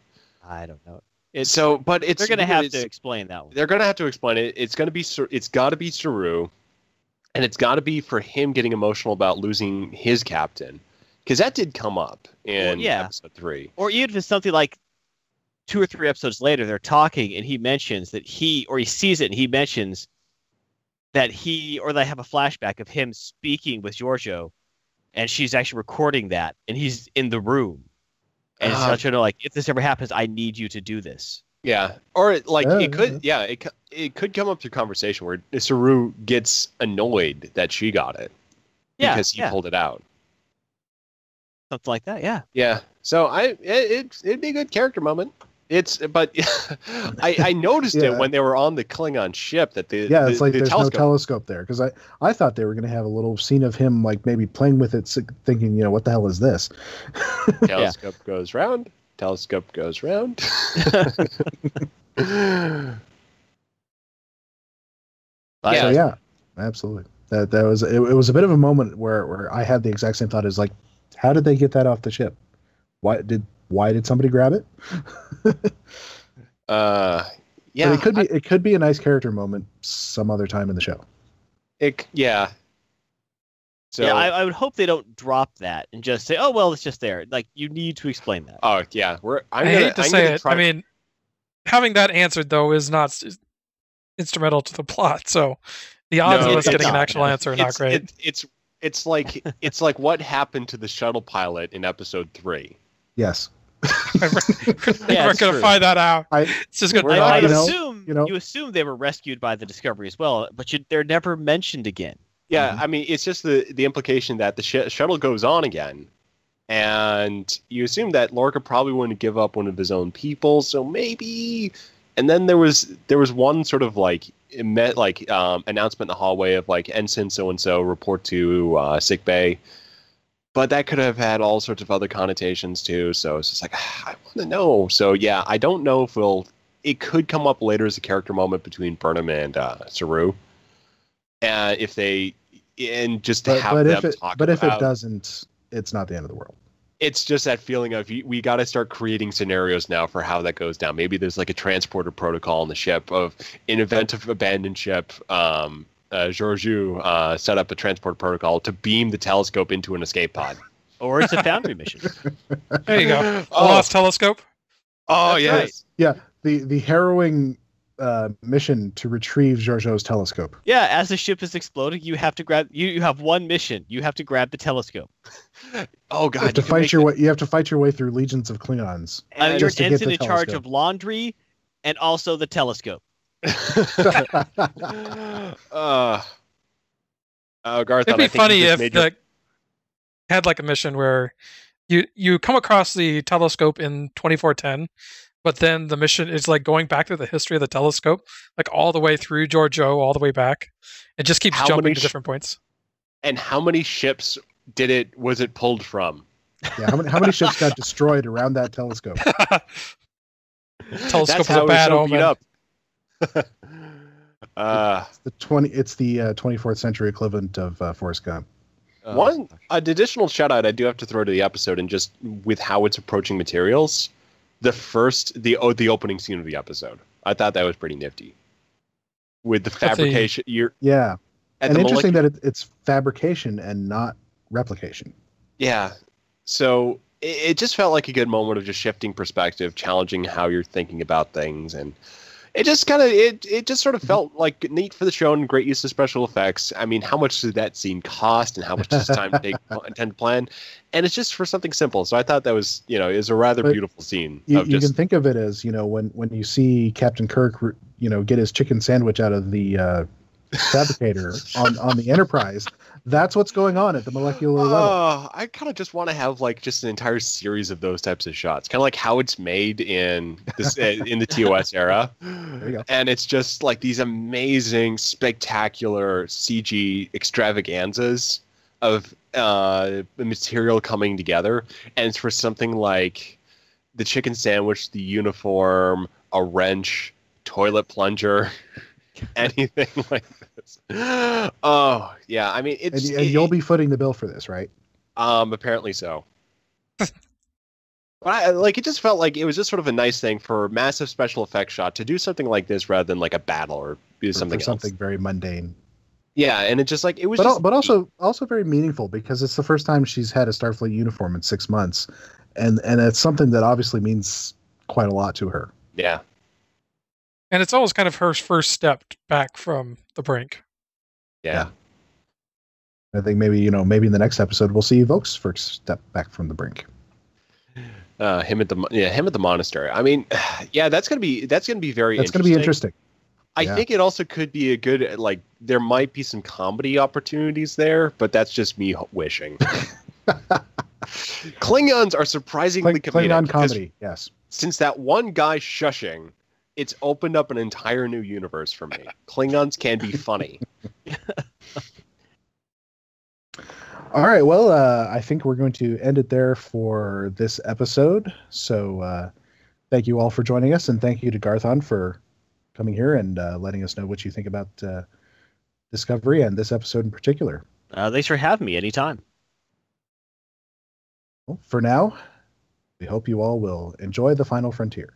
I don't know. They're going to have to explain that one. They're going to have to explain it. It's got to be Saru, And it's got to be for him getting emotional about losing his captain, because that did come up in episode 3. Or even if it's something like 2 or 3 episodes later, they're talking and he mentions that he sees it and he mentions that they have a flashback of him speaking with Giorgio, and she's actually recording that, and he's in the room, and it's not to know, like, if this ever happens, I need you to do this. Yeah, or it could come up through conversation where Saru gets annoyed that she got it because he pulled it out. Something like that, yeah. Yeah, so it'd be a good character moment. But I noticed it when they were on the Klingon ship that it's like there's no telescope there, because I thought they were going to have a little scene of him like maybe playing with it, thinking, what the hell is this? Telescope goes round. Telescope goes round. So absolutely. That was it was a bit of a moment where I had the exact same thought as, like, how did they get that off the ship? Why did somebody grab it? But it could be a nice character moment some other time in the show. So I would hope they don't drop that and just say, "Oh well, it's just there." Like, you need to explain that. Oh yeah, I hate to say it. I mean, having that answered though is not instrumental to the plot. So the odds of us getting an actual answer are not great. It's like what happened to the shuttle pilot in episode 3. Yes. We're going to find that out. It's just going to you assume they were rescued by the Discovery as well, but they're never mentioned again. Yeah, I mean, it's just the implication that the shuttle goes on again, and you assume that Lorca probably wouldn't give up one of his own people, so maybe. And then there was one sort of announcement in the hallway of like Ensign so and so report to sick bay, but that could have had all sorts of other connotations too. So it's just like, I want to know. So yeah, I don't know if it could come up later as a character moment between Burnham and Saru. If they have them talk. But if it doesn't, it's not the end of the world. It's just that feeling of we got to start creating scenarios now for how that goes down. Maybe there's like a transporter protocol on the ship of, in event of abandoned ship, Georgiou set up a transport protocol to beam the telescope into an escape pod. Or it's a Foundry mission. There you go. Lost telescope. Oh yes. Right. Yeah. The harrowing mission to retrieve Georgiou's telescope. Yeah, as the ship is exploding, you have to grab. You have one mission. You have to grab the telescope. Oh god! You have to fight your way. You have to fight your way through legions of Klingons. And you're an ensign in charge of laundry, and also the telescope. Garthon, it'd be funny if had like a mission where you come across the telescope in 2410. But then the mission is like going back to the history of the telescope, like all the way through Giorgio, all the way back. It just keeps jumping to different points. And how many ships was it pulled from? Yeah, how many ships got destroyed around that telescope? Telescope is a bad omen. It's the 24th century equivalent of Forrest Gump. One additional shout out I do have to throw to the episode, and just with how it's approaching materials. The opening scene of the episode, I thought that was pretty nifty. With the fabrication, and interesting that it's fabrication and not replication. Yeah, so it just felt like a good moment of just shifting perspective, challenging how you're thinking about things, and it just sort of felt like neat for the show and great use of special effects. I mean, how much did that scene cost, and how much does time take to plan? And it's just for something simple. So I thought that was, is a rather beautiful scene. You can think of it as, when you see Captain Kirk, get his chicken sandwich out of the fabricator on the Enterprise. That's what's going on at the molecular level. I kind of just want to have just an entire series of those types of shots, kind of like how it's made in this in the TOS era. There you go. And it's just like these amazing, spectacular CG extravaganzas of material coming together, and it's for something like the chicken sandwich, the uniform, a wrench, toilet plunger. Anything like this. Oh yeah, I mean and you'll be footing the bill for this, right? Apparently so. But it just felt like it was just sort of a nice thing for a massive special effects shot to do something like this rather than like a battle or do something else. Something very mundane. Yeah, and it just like it was, but also very meaningful because it's the first time she's had a Starfleet uniform in 6 months, and it's something that obviously means quite a lot to her. Yeah, and it's always kind of her first step back from the brink. Yeah. I think maybe in the next episode we'll see Voke's first step back from the brink. Him at the monastery. I mean, yeah, that's gonna be very. That's gonna be interesting. I think it also could be a good, like, there might be some comedy opportunities there, but that's just me wishing. Klingons are surprisingly comedic. Klingon comedy, yes. Since that one guy shushing, it's opened up an entire new universe for me. Klingons can be funny. All right, well, I think we're going to end it there for this episode. So thank you all for joining us, and thank you to Garthon for coming here and letting us know what you think about Discovery and this episode in particular. Thanks for having me anytime. Well, for now, we hope you all will enjoy The Final Frontier.